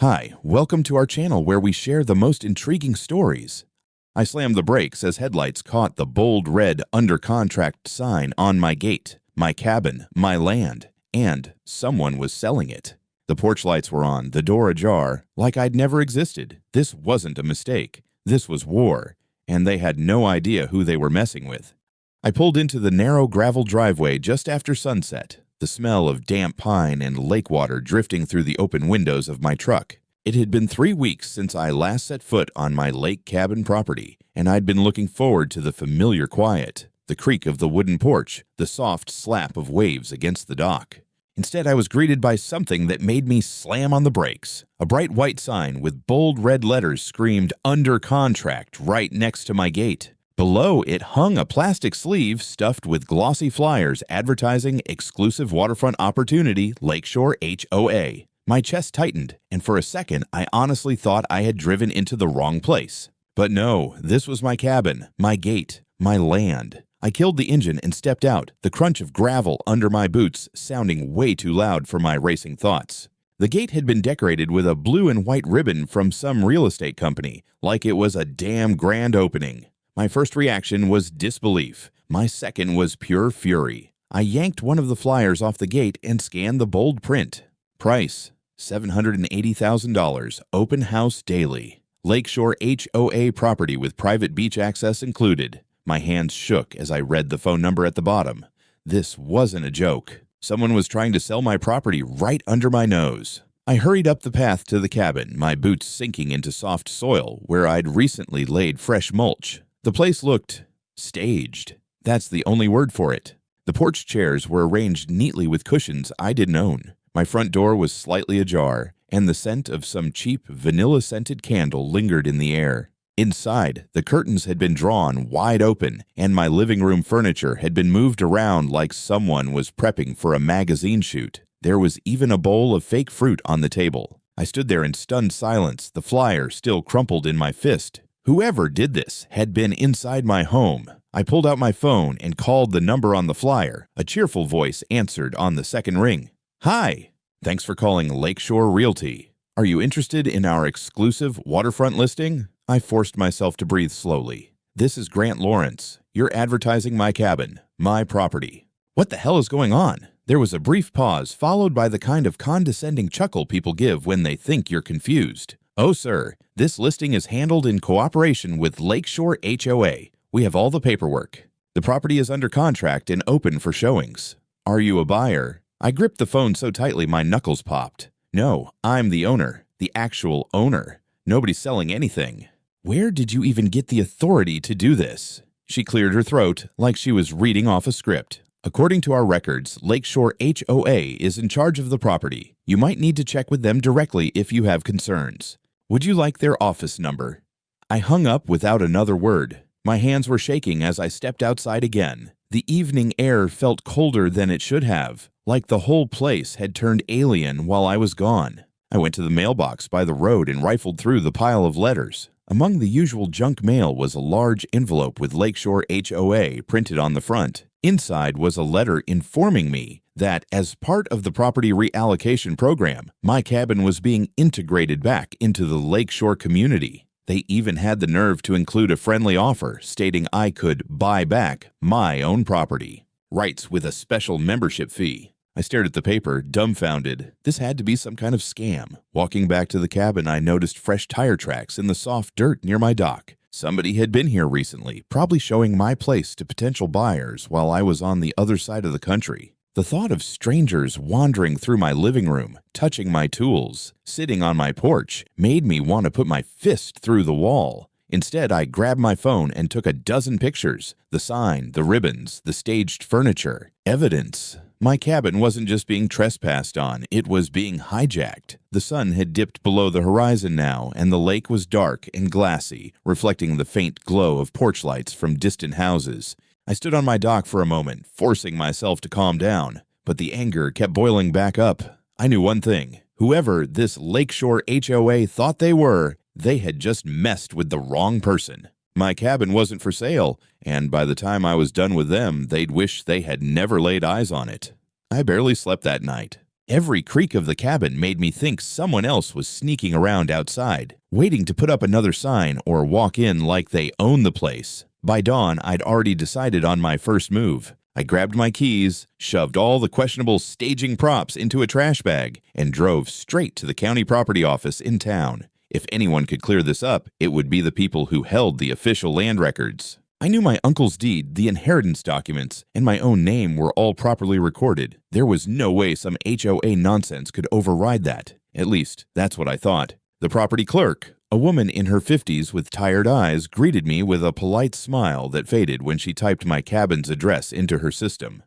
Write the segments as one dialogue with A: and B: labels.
A: Hi, welcome to our channel where we share the most intriguing stories. I slammed the brakes as headlights caught the bold red under contract sign on my gate, my cabin, my land, and someone was selling it. The porch lights were on, the door ajar, like I'd never existed. This wasn't a mistake. This was war, and they had no idea who they were messing with. I pulled into the narrow gravel driveway just after sunset, the smell of damp pine and lake water drifting through the open windows of my truck. It had been 3 weeks since I last set foot on my lake cabin property, and I'd been looking forward to the familiar quiet, the creak of the wooden porch, the soft slap of waves against the dock. Instead, I was greeted by something that made me slam on the brakes. A bright white sign with bold red letters screamed "Under Contract" right next to my gate. Below it hung a plastic sleeve stuffed with glossy flyers advertising exclusive waterfront opportunity Lakeshore HOA. My chest tightened, and for a second I honestly thought I had driven into the wrong place. But no, this was my cabin, my gate, my land. I killed the engine and stepped out, the crunch of gravel under my boots sounding way too loud for my racing thoughts. The gate had been decorated with a blue and white ribbon from some real estate company, like it was a damn grand opening. My first reaction was disbelief. My second was pure fury. I yanked one of the flyers off the gate and scanned the bold print. Price, $780,000, open house daily. Lakeshore HOA property with private beach access included. My hands shook as I read the phone number at the bottom. This wasn't a joke. Someone was trying to sell my property right under my nose. I hurried up the path to the cabin, my boots sinking into soft soil where I'd recently laid fresh mulch. The place looked staged. That's the only word for it. The porch chairs were arranged neatly with cushions I didn't own. My front door was slightly ajar, and the scent of some cheap, vanilla-scented candle lingered in the air. Inside, the curtains had been drawn wide open, and my living room furniture had been moved around like someone was prepping for a magazine shoot. There was even a bowl of fake fruit on the table. I stood there in stunned silence, the flyer still crumpled in my fist. Whoever did this had been inside my home. I pulled out my phone and called the number on the flyer. A cheerful voice answered on the second ring. "Hi, thanks for calling Lakeshore Realty. Are you interested in our exclusive waterfront listing?" I forced myself to breathe slowly. "This is Grant Lawrence. You're advertising my cabin, my property." What the hell is going on? There was a brief pause, followed by the kind of condescending chuckle people give when they think you're confused. "Oh, sir, this listing is handled in cooperation with Lakeshore HOA. We have all the paperwork. The property is under contract and open for showings. Are you a buyer?" I gripped the phone so tightly my knuckles popped. "No, I'm the owner, the actual owner. Nobody's selling anything." "Where did you even get the authority to do this?" She cleared her throat like she was reading off a script. "According to our records, Lakeshore HOA is in charge of the property. You might need to check with them directly if you have concerns. Would you like their office number?" I hung up without another word. My hands were shaking as I stepped outside again. The evening air felt colder than it should have, like the whole place had turned alien while I was gone. I went to the mailbox by the road and rifled through the pile of letters. Among the usual junk mail was a large envelope with Lakeshore HOA printed on the front. Inside was a letter informing me that, as part of the property reallocation program, my cabin was being integrated back into the Lakeshore community. They even had the nerve to include a friendly offer stating I could buy back my own property. Rights with a special membership fee. I stared at the paper, dumbfounded. This had to be some kind of scam. Walking back to the cabin, I noticed fresh tire tracks in the soft dirt near my dock. Somebody had been here recently, probably showing my place to potential buyers while I was on the other side of the country. The thought of strangers wandering through my living room, touching my tools, sitting on my porch, made me want to put my fist through the wall. Instead, I grabbed my phone and took a dozen pictures. The sign, the ribbons, the staged furniture. Evidence. My cabin wasn't just being trespassed on, it was being hijacked. The sun had dipped below the horizon now, and the lake was dark and glassy, reflecting the faint glow of porch lights from distant houses. I stood on my dock for a moment, forcing myself to calm down, but the anger kept boiling back up. I knew one thing. Whoever this Lakeshore HOA thought they were, they had just messed with the wrong person. My cabin wasn't for sale, and by the time I was done with them, they'd wish they had never laid eyes on it. I barely slept that night. Every creak of the cabin made me think someone else was sneaking around outside, waiting to put up another sign or walk in like they own the place. By dawn, I'd already decided on my first move. I grabbed my keys, shoved all the questionable staging props into a trash bag, and drove straight to the county property office in town. If anyone could clear this up, it would be the people who held the official land records. I knew my uncle's deed, the inheritance documents, and my own name were all properly recorded. There was no way some HOA nonsense could override that. At least, that's what I thought. The property clerk, a woman in her 50s with tired eyes, greeted me with a polite smile that faded when she typed my cabin's address into her system.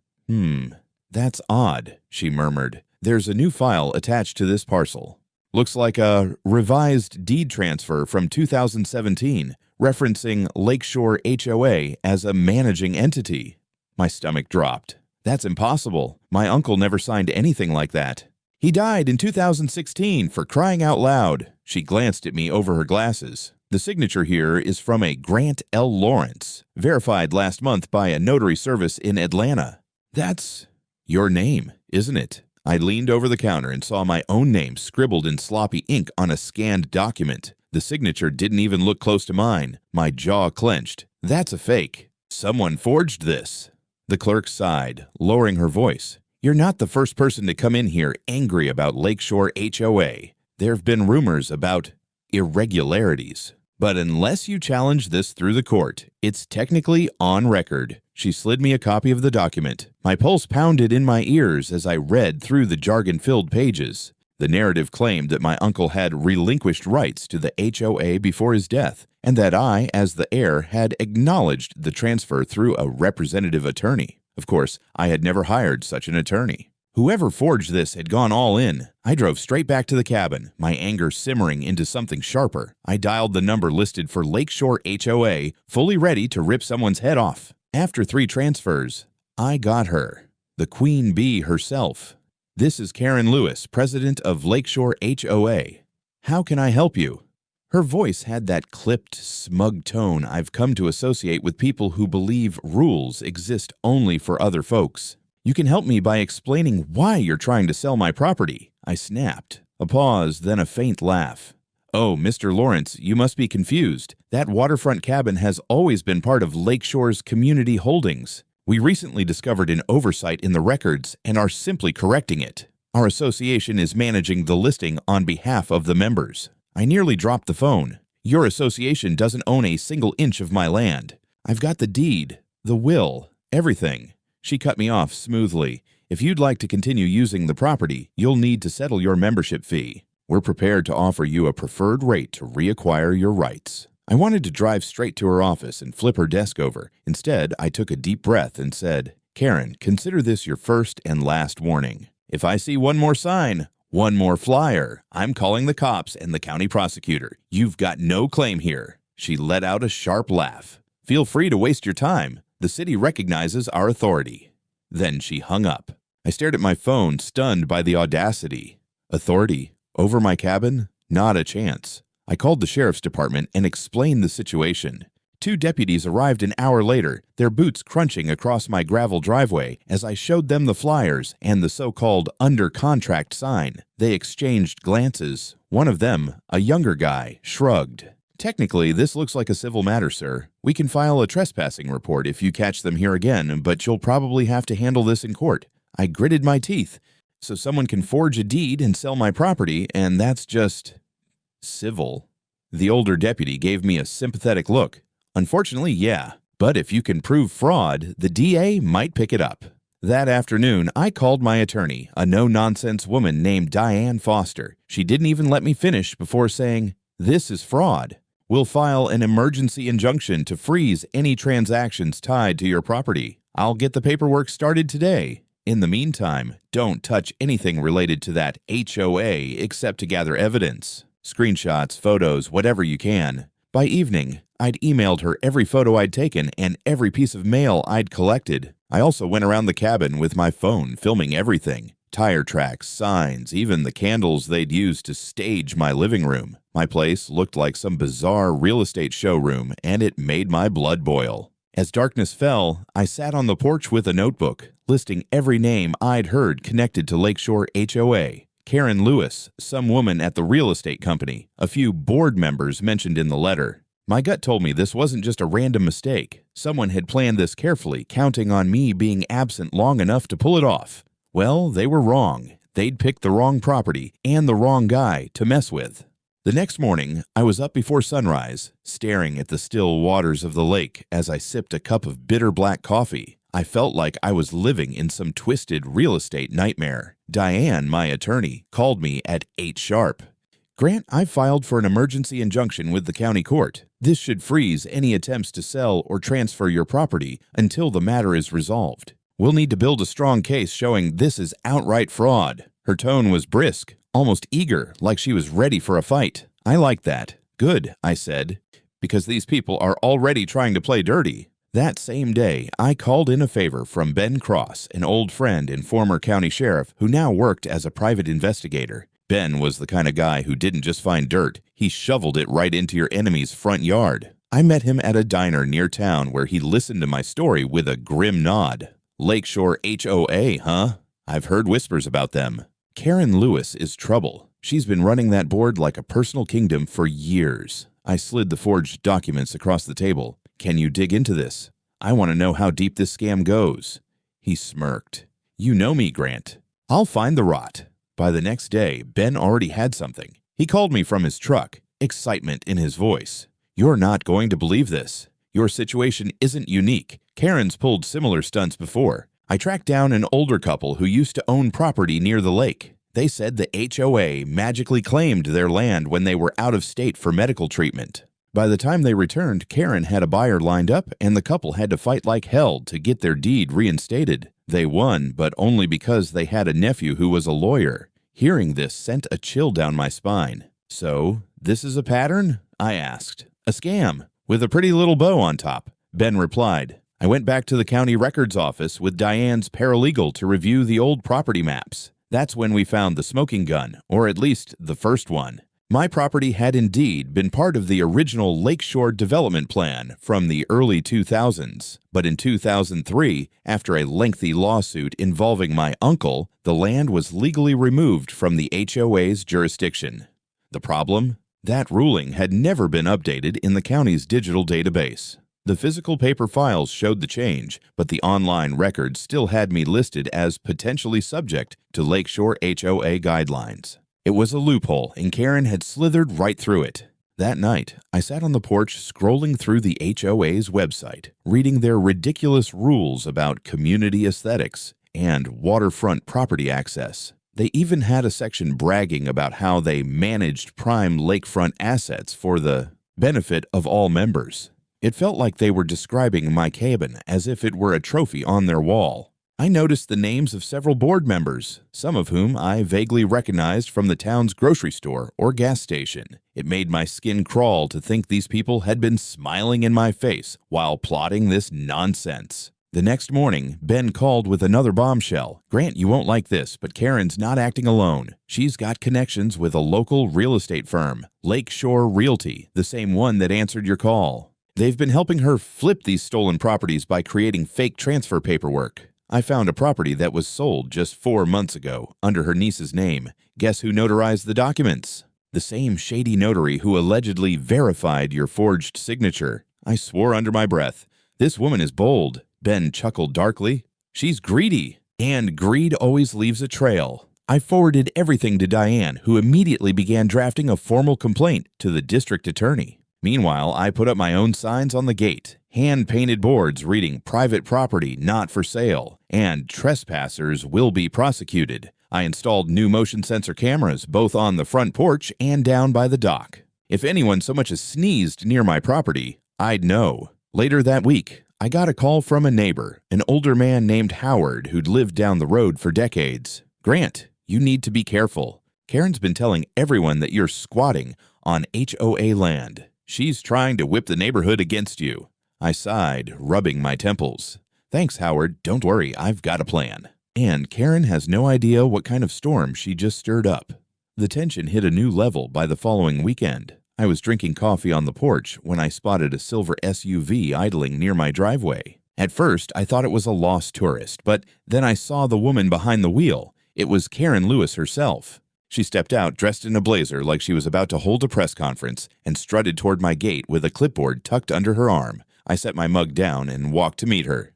A: That's odd," she murmured. "There's a new file attached to this parcel. Looks like a revised deed transfer from 2017, referencing Lakeshore HOA as a managing entity." My stomach dropped. "That's impossible. My uncle never signed anything like that. He died in 2016, for crying out loud." She glanced at me over her glasses. "The signature here is from a Grant L. Lawrence, verified last month by a notary service in Atlanta." "That's your name, isn't it?" I leaned over the counter and saw my own name scribbled in sloppy ink on a scanned document. The signature didn't even look close to mine. My jaw clenched. "That's a fake. Someone forged this." The clerk sighed, lowering her voice. "You're not the first person to come in here angry about Lakeshore HOA. There have been rumors about irregularities. But unless you challenge this through the court, it's technically on record." She slid me a copy of the document. My pulse pounded in my ears as I read through the jargon-filled pages. The narrative claimed that my uncle had relinquished rights to the HOA before his death, and that I, as the heir, had acknowledged the transfer through a representative attorney. Of course, I had never hired such an attorney. Whoever forged this had gone all in. I drove straight back to the cabin, my anger simmering into something sharper. I dialed the number listed for Lakeshore HOA, fully ready to rip someone's head off. After 3 transfers, I got her. The Queen Bee herself. "This is Karen Lewis, president of Lakeshore HOA. How can I help you?" Her voice had that clipped, smug tone I've come to associate with people who believe rules exist only for other folks. "You can help me by explaining why you're trying to sell my property," I snapped. A pause, then a faint laugh. "Oh, Mr. Lawrence, you must be confused. That waterfront cabin has always been part of Lakeshore's community holdings. We recently discovered an oversight in the records and are simply correcting it. Our association is managing the listing on behalf of the members." I nearly dropped the phone. "Your association doesn't own a single inch of my land. I've got the deed, the will, everything." She cut me off smoothly. "If you'd like to continue using the property, you'll need to settle your membership fee. We're prepared to offer you a preferred rate to reacquire your rights." I wanted to drive straight to her office and flip her desk over. Instead, I took a deep breath and said, "Karen, consider this your first and last warning. If I see one more sign, one more flyer, I'm calling the cops and the county prosecutor. You've got no claim here." She let out a sharp laugh. "Feel free to waste your time. The city recognizes our authority." Then she hung up. I stared at my phone, stunned by the audacity. Authority? Over my cabin? Not a chance. I called the sheriff's department and explained the situation. 2 deputies arrived an hour later, their boots crunching across my gravel driveway as I showed them the flyers and the so-called under contract sign. They exchanged glances. One of them, a younger guy, shrugged. "Technically, this looks like a civil matter, sir. We can file a trespassing report if you catch them here again, but you'll probably have to handle this in court." I gritted my teeth. "So someone can forge a deed and sell my property, and that's just civil?" The older deputy gave me a sympathetic look. "Unfortunately, yeah. But if you can prove fraud, the DA might pick it up." That afternoon, I called my attorney, a no-nonsense woman named Diane Foster. She didn't even let me finish before saying, "This is fraud. We'll file an emergency injunction to freeze any transactions tied to your property. I'll get the paperwork started today. In the meantime, don't touch anything related to that HOA except to gather evidence. Screenshots, photos, whatever you can." By evening, I'd emailed her every photo I'd taken and every piece of mail I'd collected. I also went around the cabin with my phone, filming everything. Tire tracks, signs, even the candles they'd used to stage my living room. My place looked like some bizarre real estate showroom, and it made my blood boil. As darkness fell, I sat on the porch with a notebook, listing every name I'd heard connected to Lakeshore HOA. Karen Lewis, some woman at the real estate company, a few board members mentioned in the letter. My gut told me this wasn't just a random mistake. Someone had planned this carefully, counting on me being absent long enough to pull it off. Well, they were wrong. They'd picked the wrong property and the wrong guy to mess with. The next morning, I was up before sunrise, staring at the still waters of the lake as I sipped a cup of bitter black coffee. I felt like I was living in some twisted real estate nightmare. Diane, my attorney, called me at 8 sharp. "Grant, I filed for an emergency injunction with the county court. This should freeze any attempts to sell or transfer your property until the matter is resolved. We'll need to build a strong case showing this is outright fraud." Her tone was brisk, almost eager, like she was ready for a fight. I liked that. "Good," I said, "because these people are already trying to play dirty." That same day, I called in a favor from Ben Cross, an old friend and former county sheriff who now worked as a private investigator. Ben was the kind of guy who didn't just find dirt, he shoveled it right into your enemy's front yard. I met him at a diner near town where he listened to my story with a grim nod. "Lakeshore HOA, huh? I've heard whispers about them. Karen Lewis is trouble. She's been running that board like a personal kingdom for years." I slid the forged documents across the table. "Can you dig into this? I want to know how deep this scam goes." He smirked. "You know me, Grant. I'll find the rot." By the next day, Ben already had something. He called me from his truck, excitement in his voice. "You're not going to believe this. Your situation isn't unique. Karen's pulled similar stunts before. I tracked down an older couple who used to own property near the lake. They said the HOA magically claimed their land when they were out of state for medical treatment. By the time they returned, Karen had a buyer lined up, and the couple had to fight like hell to get their deed reinstated. They won, but only because they had a nephew who was a lawyer. Hearing this sent a chill down my spine. "So, this is a pattern?" I asked. "A scam, with a pretty little bow on top," Ben replied. I went back to the county records office with Diane's paralegal to review the old property maps. That's when we found the smoking gun, or at least the first one. My property had indeed been part of the original Lakeshore development plan from the early 2000s. But in 2003, after a lengthy lawsuit involving my uncle, the land was legally removed from the HOA's jurisdiction. The problem? That ruling had never been updated in the county's digital database. The physical paper files showed the change, but the online records still had me listed as potentially subject to Lakeshore HOA guidelines. It was a loophole, and Karen had slithered right through it. That night, I sat on the porch scrolling through the HOA's website, reading their ridiculous rules about community aesthetics and waterfront property access. They even had a section bragging about how they managed prime lakefront assets for the benefit of all members. It felt like they were describing my cabin as if it were a trophy on their wall. I noticed the names of several board members, some of whom I vaguely recognized from the town's grocery store or gas station. It made my skin crawl to think these people had been smiling in my face while plotting this nonsense. The next morning, Ben called with another bombshell. "Grant, you won't like this, but Karen's not acting alone. She's got connections with a local real estate firm, Lakeshore Realty, the same one that answered your call. They've been helping her flip these stolen properties by creating fake transfer paperwork. I found a property that was sold just 4 months ago under her niece's name. Guess who notarized the documents? The same shady notary who allegedly verified your forged signature." I swore under my breath. "This woman is bold." Ben chuckled darkly. "She's greedy, and greed always leaves a trail." I forwarded everything to Diane, who immediately began drafting a formal complaint to the district attorney. Meanwhile, I put up my own signs on the gate, hand-painted boards reading "Private property not for sale" and "Trespassers will be prosecuted." I installed new motion sensor cameras both on the front porch and down by the dock. If anyone so much as sneezed near my property, I'd know. Later that week, I got a call from a neighbor, an older man named Howard who'd lived down the road for decades. "Grant, you need to be careful. Karen's been telling everyone that you're squatting on HOA land. She's trying to whip the neighborhood against you." I sighed, rubbing my temples. "Thanks, Howard. Don't worry, I've got a plan." And Karen has no idea what kind of storm she just stirred up. The tension hit a new level by the following weekend. I was drinking coffee on the porch when I spotted a silver SUV idling near my driveway. At first, I thought it was a lost tourist, but then I saw the woman behind the wheel. It was Karen Lewis herself. She stepped out dressed in a blazer like she was about to hold a press conference and strutted toward my gate with a clipboard tucked under her arm. I set my mug down and walked to meet her.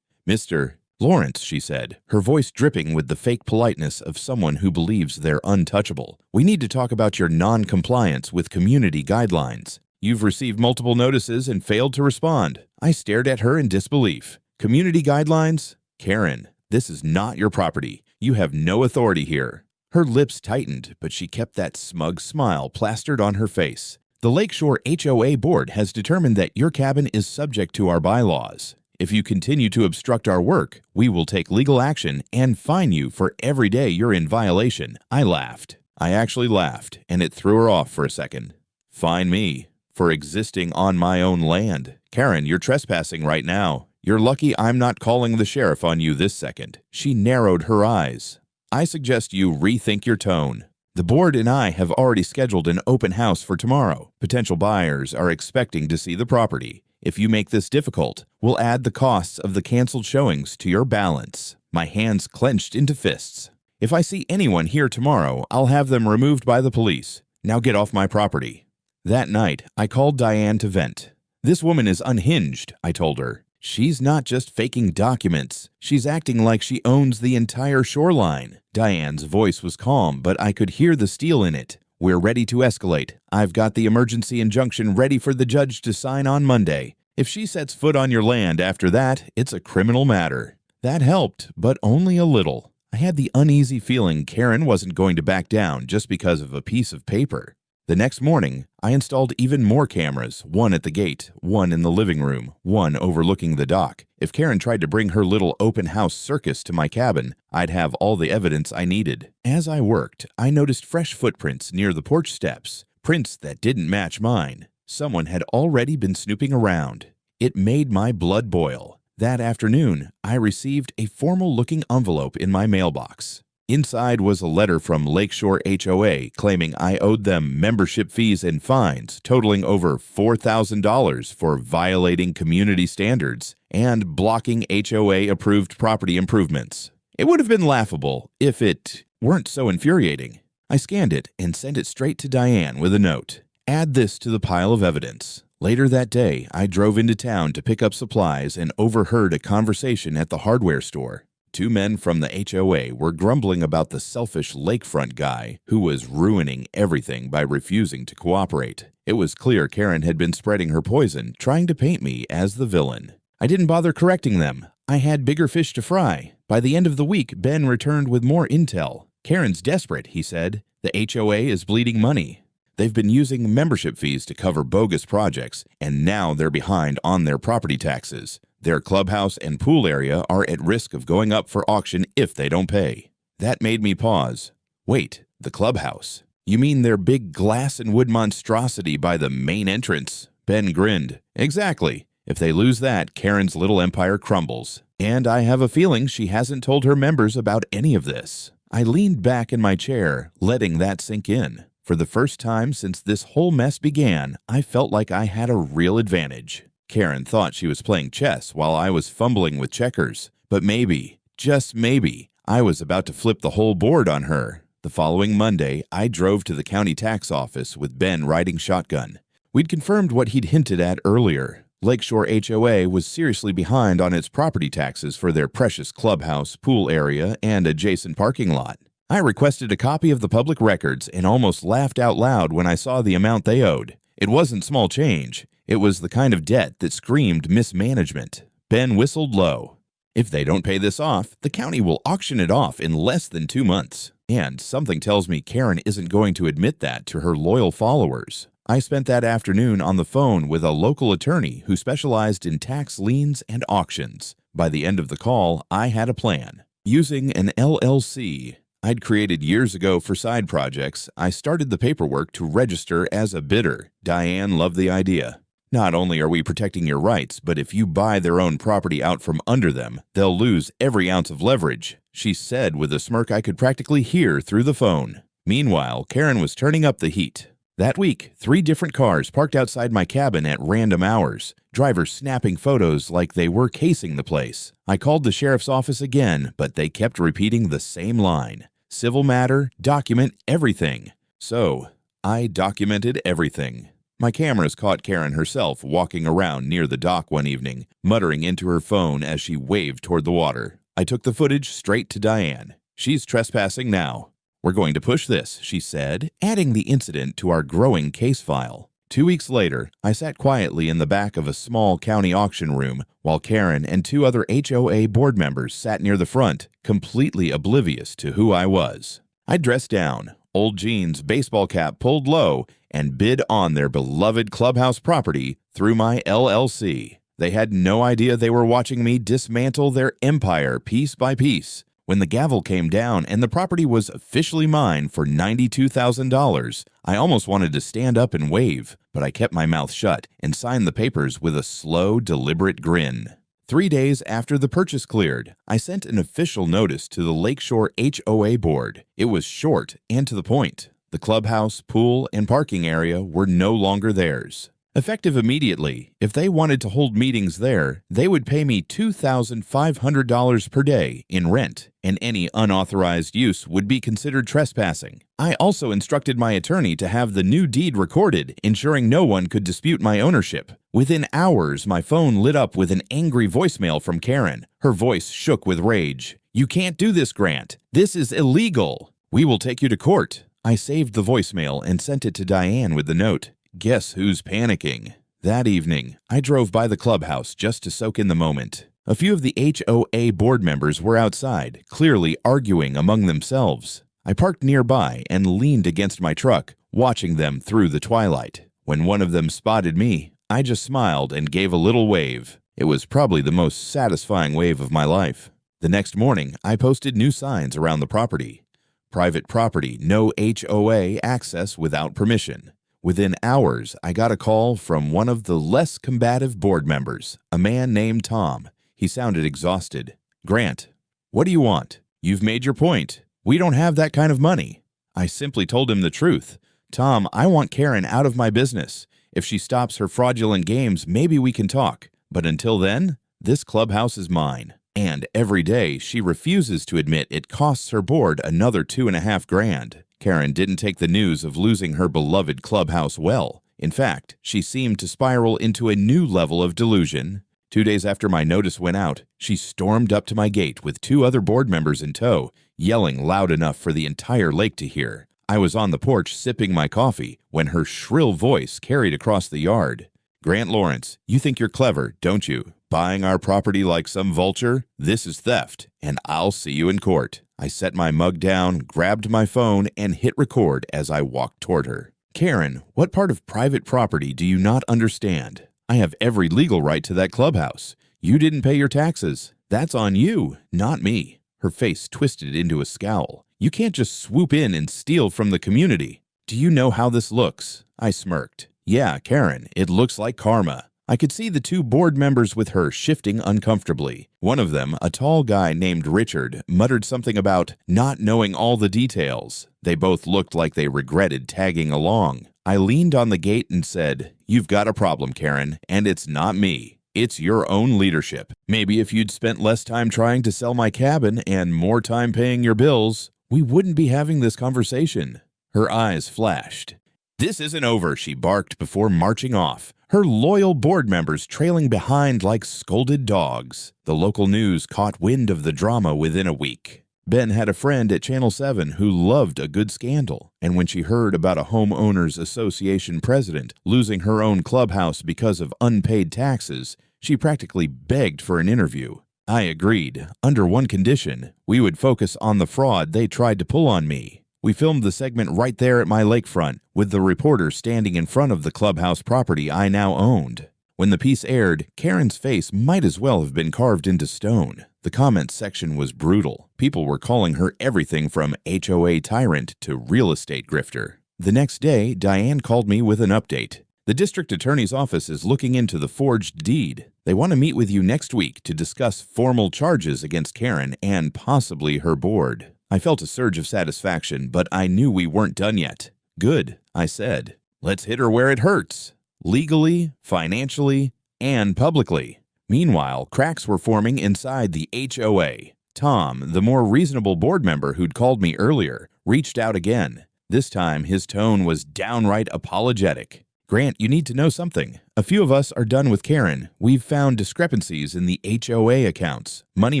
A: "Mr. Lawrence," she said, her voice dripping with the fake politeness of someone who believes they're untouchable. "We need to talk about your non-compliance with community guidelines. You've received multiple notices and failed to respond." I stared at her in disbelief. "Community guidelines? Karen, this is not your property. You have no authority here." Her lips tightened, but she kept that smug smile plastered on her face. "The Lakeshore HOA board has determined that your cabin is subject to our bylaws. If you continue to obstruct our work, we will take legal action and fine you for every day you're in violation." I laughed. I actually laughed, and it threw her off for a second. "Fine me for existing on my own land. Karen, you're trespassing right now. You're lucky I'm not calling the sheriff on you this second." She narrowed her eyes. "I suggest you rethink your tone. The board and I have already scheduled an open house for tomorrow. Potential buyers are expecting to see the property. If you make this difficult, we'll add the costs of the canceled showings to your balance." My hands clenched into fists. "If I see anyone here tomorrow, I'll have them removed by the police. Now get off my property." That night, I called Diane to vent. "This woman is unhinged," I told her. "She's not just faking documents. She's acting like she owns the entire shoreline." Diane's voice was calm, but I could hear the steel in it. "We're ready to escalate. I've got the emergency injunction ready for the judge to sign on Monday. If she sets foot on your land after that, it's a criminal matter." That helped, but only a little. I had the uneasy feeling Karen wasn't going to back down just because of a piece of paper. The next morning, I installed even more cameras, one at the gate, one in the living room, one overlooking the dock. If Karen tried to bring her little open house circus to my cabin, I'd have all the evidence I needed. As I worked, I noticed fresh footprints near the porch steps, prints that didn't match mine. Someone had already been snooping around. It made my blood boil. That afternoon, I received a formal-looking envelope in my mailbox. Inside was a letter from Lakeshore HOA claiming I owed them membership fees and fines totaling over $4,000 for violating community standards and blocking HOA-approved property improvements. It would have been laughable if it weren't so infuriating. I scanned it and sent it straight to Diane with a note. "Add this to the pile of evidence." Later that day, I drove into town to pick up supplies and overheard a conversation at the hardware store. Two men from the HOA were grumbling about the selfish lakefront guy who was ruining everything by refusing to cooperate. It was clear Karen had been spreading her poison, trying to paint me as the villain. I didn't bother correcting them. I had bigger fish to fry. By the end of the week, Ben returned with more intel. "Karen's desperate," he said. "The HOA is bleeding money. They've been using membership fees to cover bogus projects, and now they're behind on their property taxes. Their clubhouse and pool area are at risk of going up for auction if they don't pay." That made me pause. "Wait, the clubhouse? You mean their big glass and wood monstrosity by the main entrance?" Ben grinned. "Exactly. If they lose that, Karen's little empire crumbles. And I have a feeling she hasn't told her members about any of this." I leaned back in my chair, letting that sink in. For the first time since this whole mess began, I felt like I had a real advantage. Karen thought she was playing chess while I was fumbling with checkers. But maybe, just maybe, I was about to flip the whole board on her. The following Monday, I drove to the county tax office with Ben riding shotgun. We'd confirmed what he'd hinted at earlier. Lakeshore HOA was seriously behind on its property taxes for their precious clubhouse, pool area, and adjacent parking lot. I requested a copy of the public records and almost laughed out loud when I saw the amount they owed. It wasn't small change. It was the kind of debt that screamed mismanagement. Ben whistled low. "If they don't pay this off, the county will auction it off in less than 2 months. And something tells me Karen isn't going to admit that to her loyal followers." I spent that afternoon on the phone with a local attorney who specialized in tax liens and auctions. By the end of the call, I had a plan. Using an LLC I'd created years ago for side projects, I started the paperwork to register as a bidder. Diane loved the idea. "Not only are we protecting your rights, but if you buy their own property out from under them, they'll lose every ounce of leverage," she said with a smirk I could practically hear through the phone. Meanwhile, Karen was turning up the heat. That week, 3 different cars parked outside my cabin at random hours, drivers snapping photos like they were casing the place. I called the sheriff's office again, but they kept repeating the same line. Civil matter, document everything. So, I documented everything. My cameras caught Karen herself walking around near the dock one evening, muttering into her phone as she waved toward the water. I took the footage straight to Diane. She's trespassing now. We're going to push this, she said, adding the incident to our growing case file. 2 weeks later, I sat quietly in the back of a small county auction room while Karen and 2 other HOA board members sat near the front, completely oblivious to who I was. I dressed down, old jeans, baseball cap pulled low, and bid on their beloved Clubhouse property through my LLC. They had no idea they were watching me dismantle their empire piece by piece. When the gavel came down and the property was officially mine for $92,000, I almost wanted to stand up and wave, but I kept my mouth shut and signed the papers with a slow, deliberate grin. 3 days after the purchase cleared, I sent an official notice to the Lakeshore HOA board. It was short and to the point. The clubhouse, pool, and parking area were no longer theirs. Effective immediately, if they wanted to hold meetings there, they would pay me $2,500 per day in rent, and any unauthorized use would be considered trespassing. I also instructed my attorney to have the new deed recorded, ensuring no one could dispute my ownership. Within hours, my phone lit up with an angry voicemail from Karen. Her voice shook with rage. "You can't do this, Grant. This is illegal. We will take you to court." I saved the voicemail and sent it to Diane with the note. Guess who's panicking? That evening, I drove by the clubhouse just to soak in the moment. A few of the HOA board members were outside, clearly arguing among themselves. I parked nearby and leaned against my truck, watching them through the twilight. When one of them spotted me, I just smiled and gave a little wave. It was probably the most satisfying wave of my life. The next morning, I posted new signs around the property. Private property, no HOA access without permission. Within hours, I got a call from one of the less combative board members, a man named Tom. He sounded exhausted. "Grant, what do you want? You've made your point. We don't have that kind of money." I simply told him the truth. "Tom, I want Karen out of my business. If she stops her fraudulent games, maybe we can talk. But until then, this clubhouse is mine." And every day, she refuses to admit it costs her board another $2.5 grand. Karen didn't take the news of losing her beloved clubhouse well. In fact, she seemed to spiral into a new level of delusion. 2 days after my notice went out, she stormed up to my gate with 2 other board members in tow, yelling loud enough for the entire lake to hear. I was on the porch sipping my coffee when her shrill voice carried across the yard. "Grant Lawrence, you think you're clever, don't you? Buying our property like some vulture? This is theft, and I'll see you in court." I set my mug down, grabbed my phone, and hit record as I walked toward her. "Karen, what part of private property do you not understand? I have every legal right to that clubhouse. You didn't pay your taxes. That's on you, not me." Her face twisted into a scowl. "You can't just swoop in and steal from the community. Do you know how this looks?" I smirked. "Yeah, Karen, it looks like karma." I could see the 2 board members with her shifting uncomfortably. One of them, a tall guy named Richard, muttered something about not knowing all the details. They both looked like they regretted tagging along. I leaned on the gate and said, "You've got a problem, Karen, and it's not me. It's your own leadership. Maybe if you'd spent less time trying to sell my cabin and more time paying your bills, we wouldn't be having this conversation." Her eyes flashed. "This isn't over," she barked before marching off, her loyal board members trailing behind like scolded dogs. The local news caught wind of the drama within a week. Ben had a friend at Channel 7 who loved a good scandal, and when she heard about a homeowners association president losing her own clubhouse because of unpaid taxes, she practically begged for an interview. I agreed, under one condition: we would focus on the fraud they tried to pull on me. We filmed the segment right there at my lakefront, with the reporter standing in front of the clubhouse property I now owned. When the piece aired, Karen's face might as well have been carved into stone. The comments section was brutal. People were calling her everything from HOA tyrant to real estate grifter. The next day, Diane called me with an update. "The district attorney's office is looking into the forged deed. They want to meet with you next week to discuss formal charges against Karen and possibly her board." I felt a surge of satisfaction, but I knew we weren't done yet. "Good," I said. Let's hit her where it hurts. Legally, financially, and publicly. Meanwhile, cracks were forming inside the HOA. Tom, the more reasonable board member who'd called me earlier, reached out again. This time, his tone was downright apologetic. "Grant, you need to know something. A few of us are done with Karen. We've found discrepancies in the HOA accounts, money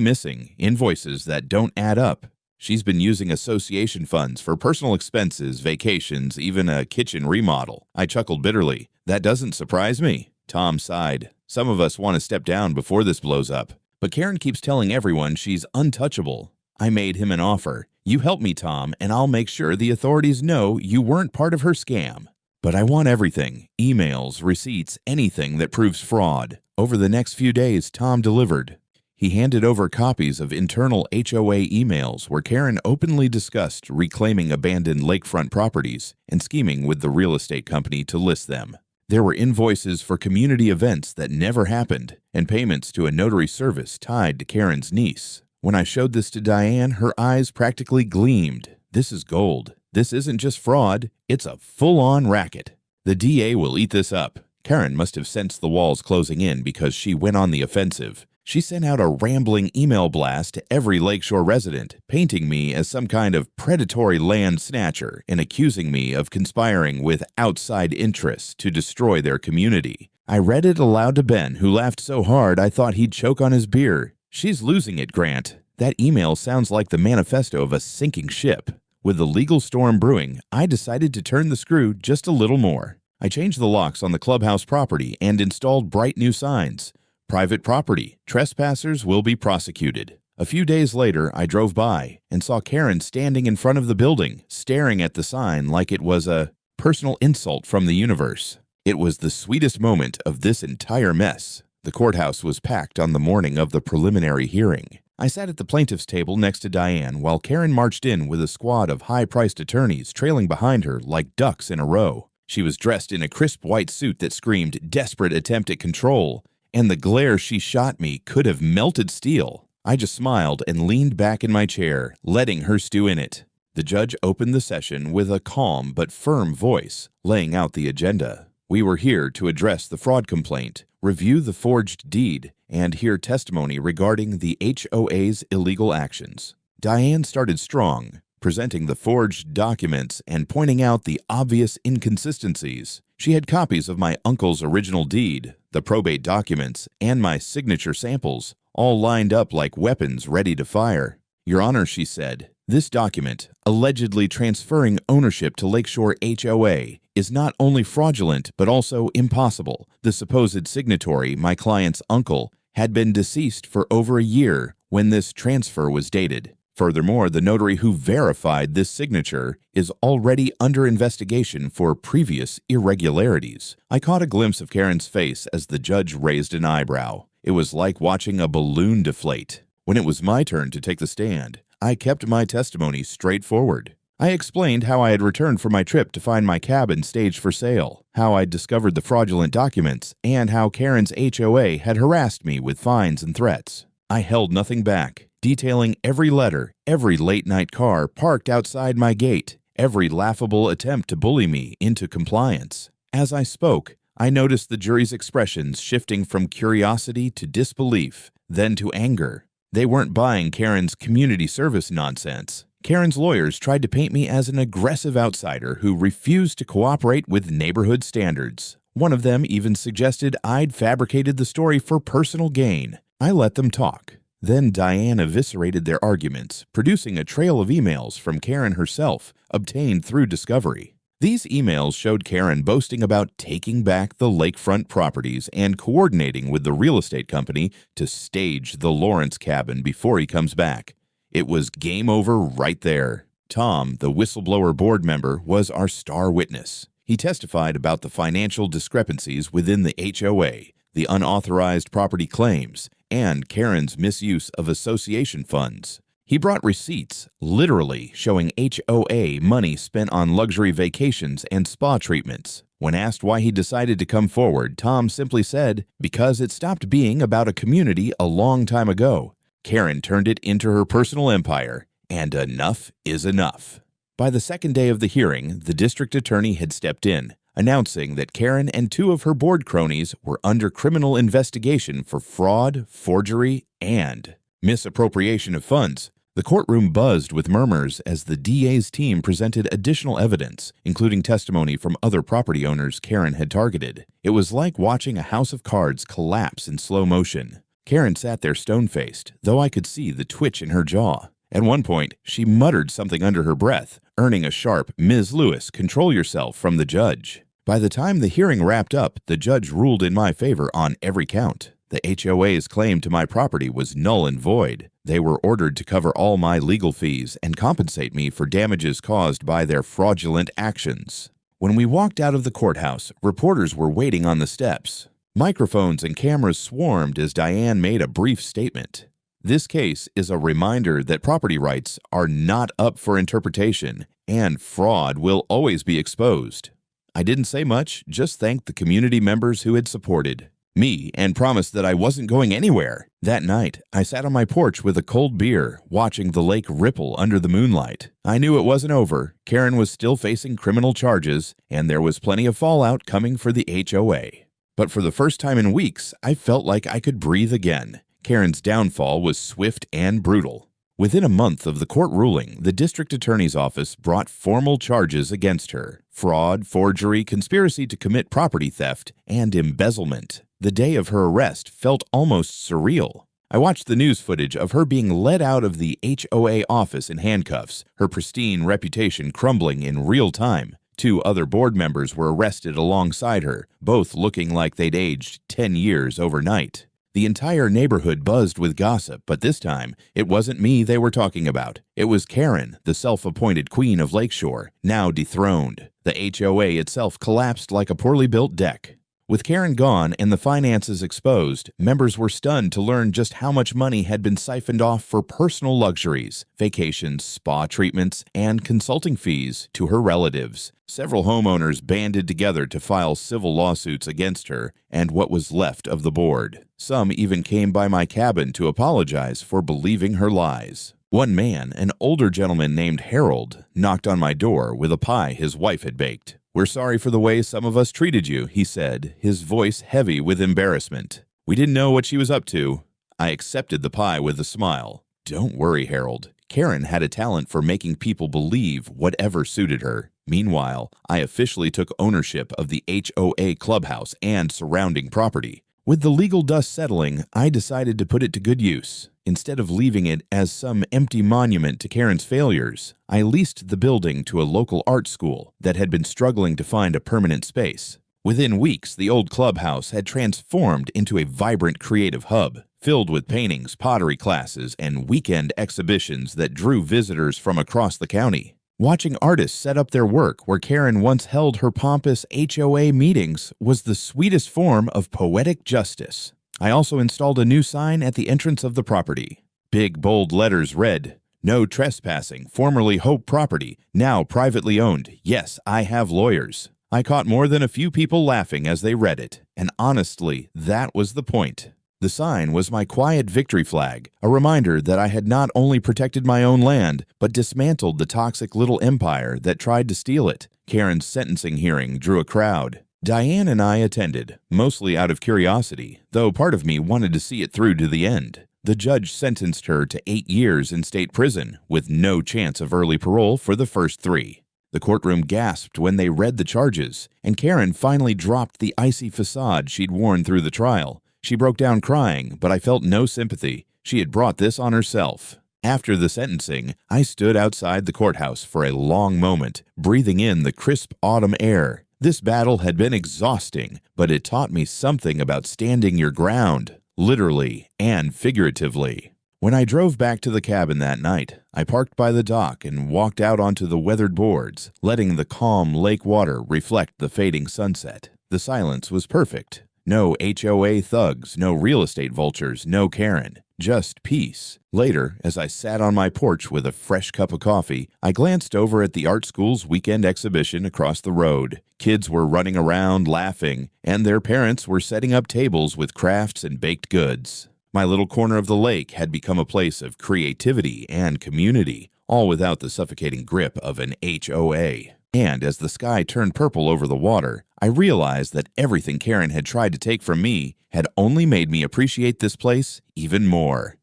A: missing, invoices that don't add up. She's been using association funds for personal expenses, vacations, even a kitchen remodel." I chuckled bitterly. "That doesn't surprise me." Tom sighed. "Some of us want to step down before this blows up. But Karen keeps telling everyone she's untouchable." I made him an offer. "You help me, Tom, and I'll make sure the authorities know you weren't part of her scam. But I want everything, emails, receipts, anything that proves fraud." Over the next few days, Tom delivered. He handed over copies of internal HOA emails where Karen openly discussed reclaiming abandoned lakefront properties and scheming with the real estate company to list them. There were invoices for community events that never happened and payments to a notary service tied to Karen's niece. When I showed this to Diane, her eyes practically gleamed. "This is gold. This isn't just fraud, it's a full-on racket. The DA will eat this up." Karen must have sensed the walls closing in because she went on the offensive. She sent out a rambling email blast to every Lakeshore resident, painting me as some kind of predatory land snatcher and accusing me of conspiring with outside interests to destroy their community. I read it aloud to Ben, who laughed so hard I thought he'd choke on his beer. "She's losing it, Grant. That email sounds like the manifesto of a sinking ship." With the legal storm brewing, I decided to turn the screw just a little more. I changed the locks on the Clubhouse property and installed bright new signs. "Private property. Trespassers will be prosecuted." A few days later, I drove by and saw Karen standing in front of the building, staring at the sign like it was a personal insult from the universe. It was the sweetest moment of this entire mess. The courthouse was packed on the morning of the preliminary hearing. I sat at the plaintiff's table next to Diane while Karen marched in with a squad of high-priced attorneys trailing behind her like ducks in a row. She was dressed in a crisp white suit that screamed desperate attempt at control, and the glare she shot me could have melted steel. I just smiled and leaned back in my chair, letting her stew in it. The judge opened the session with a calm but firm voice, laying out the agenda. We were here to address the fraud complaint, review the forged deed, and hear testimony regarding the HOA's illegal actions. Diane started strong, presenting the forged documents and pointing out the obvious inconsistencies. She had copies of my uncle's original deed, the probate documents, and my signature samples, all lined up like weapons ready to fire. "Your Honor," she said, "this document, allegedly transferring ownership to Lakeshore HOA, is not only fraudulent but also impossible. The supposed signatory, my client's uncle, had been deceased for over a year when this transfer was dated. Furthermore, the notary who verified this signature is already under investigation for previous irregularities." I caught a glimpse of Karen's face as the judge raised an eyebrow. It was like watching a balloon deflate. When it was my turn to take the stand, I kept my testimony straightforward. I explained how I had returned from my trip to find my cabin staged for sale, how I'd discovered the fraudulent documents, and how Karen's HOA had harassed me with fines and threats. I held nothing back, detailing every letter, every late-night car parked outside my gate, every laughable attempt to bully me into compliance. As I spoke, I noticed the jury's expressions shifting from curiosity to disbelief, then to anger. They weren't buying Karen's community service nonsense. Karen's lawyers tried to paint me as an aggressive outsider who refused to cooperate with neighborhood standards. One of them even suggested I'd fabricated the story for personal gain. I let them talk. Then Diane eviscerated their arguments, producing a trail of emails from Karen herself, obtained through discovery. These emails showed Karen boasting about taking back the lakefront properties and coordinating with the real estate company to stage the Lawrence cabin before he comes back. It was game over right there. Tom, the whistleblower board member, was our star witness. He testified about the financial discrepancies within the HOA, the unauthorized property claims, and Karen's misuse of association funds. He brought receipts, literally showing HOA money spent on luxury vacations and spa treatments. When asked why he decided to come forward, Tom simply said, "Because it stopped being about a community a long time ago. Karen turned it into her personal empire, and enough is enough." By the second day of the hearing, the district attorney had stepped in. announcing that Karen and two of her board cronies were under criminal investigation for fraud, forgery, and misappropriation of funds. The courtroom buzzed with murmurs as the DA's team presented additional evidence, including testimony from other property owners Karen had targeted. It was like watching a house of cards collapse in slow motion. Karen sat there stone-faced, though I could see the twitch in her jaw. At one point, she muttered something under her breath, earning a sharp, "Ms. Lewis, control yourself," from the judge. By the time the hearing wrapped up, the judge ruled in my favor on every count. The HOA's claim to my property was null and void. They were ordered to cover all my legal fees and compensate me for damages caused by their fraudulent actions. When we walked out of the courthouse, reporters were waiting on the steps. Microphones and cameras swarmed as Diane made a brief statement. This case is a reminder that property rights are not up for interpretation, and fraud will always be exposed. I didn't say much, just thanked the community members who had supported me and promised that I wasn't going anywhere. That night, I sat on my porch with a cold beer, watching the lake ripple under the moonlight. I knew it wasn't over. Karen was still facing criminal charges, and there was plenty of fallout coming for the HOA. But for the first time in weeks, I felt like I could breathe again. Karen's downfall was swift and brutal. Within a month of the court ruling, the district attorney's office brought formal charges against her: fraud, forgery, conspiracy to commit property theft, and embezzlement. The day of her arrest felt almost surreal. I watched the news footage of her being led out of the HOA office in handcuffs, her pristine reputation crumbling in real time. 2 other board members were arrested alongside her, both looking like they'd aged 10 years overnight. The entire neighborhood buzzed with gossip, but this time, it wasn't me they were talking about. It was Karen, the self-appointed queen of Lakeshore, now dethroned. The HOA itself collapsed like a poorly built deck. With Karen gone and the finances exposed, members were stunned to learn just how much money had been siphoned off for personal luxuries, vacations, spa treatments, and consulting fees to her relatives. Several homeowners banded together to file civil lawsuits against her and what was left of the board. Some even came by my cabin to apologize for believing her lies. One man, an older gentleman named Harold, knocked on my door with a pie his wife had baked. "We're sorry for the way some of us treated you," he said, his voice heavy with embarrassment. "We didn't know what she was up to." I accepted the pie with a smile. "Don't worry, Harold. Karen had a talent for making people believe whatever suited her." Meanwhile, I officially took ownership of the HOA clubhouse and surrounding property. With the legal dust settling, I decided to put it to good use. Instead of leaving it as some empty monument to Karen's failures, I leased the building to a local art school that had been struggling to find a permanent space. Within weeks, the old clubhouse had transformed into a vibrant creative hub, filled with paintings, pottery classes, and weekend exhibitions that drew visitors from across the county. Watching artists set up their work where Karen once held her pompous HOA meetings was the sweetest form of poetic justice. I also installed a new sign at the entrance of the property. Big, bold letters read, "No trespassing, formerly Hope property, now privately owned. Yes, I have lawyers." I caught more than a few people laughing as they read it, and honestly, that was the point. The sign was my quiet victory flag, a reminder that I had not only protected my own land, but dismantled the toxic little empire that tried to steal it. Karen's sentencing hearing drew a crowd. Diane and I attended, mostly out of curiosity, though part of me wanted to see it through to the end. The judge sentenced her to 8 years in state prison, with no chance of early parole for the first 3. The courtroom gasped when they read the charges, and Karen finally dropped the icy facade she'd worn through the trial. She broke down crying, but I felt no sympathy. She had brought this on herself. After the sentencing, I stood outside the courthouse for a long moment, breathing in the crisp autumn air. This battle had been exhausting, but it taught me something about standing your ground, literally and figuratively. When I drove back to the cabin that night, I parked by the dock and walked out onto the weathered boards, letting the calm lake water reflect the fading sunset. The silence was perfect. No HOA thugs, no real estate vultures, no Karen. Just peace. Later, as I sat on my porch with a fresh cup of coffee, I glanced over at the art school's weekend exhibition across the road. Kids were running around, laughing, and their parents were setting up tables with crafts and baked goods. My little corner of the lake had become a place of creativity and community, all without the suffocating grip of an HOA. And as the sky turned purple over the water, I realized that everything Karen had tried to take from me had only made me appreciate this place even more.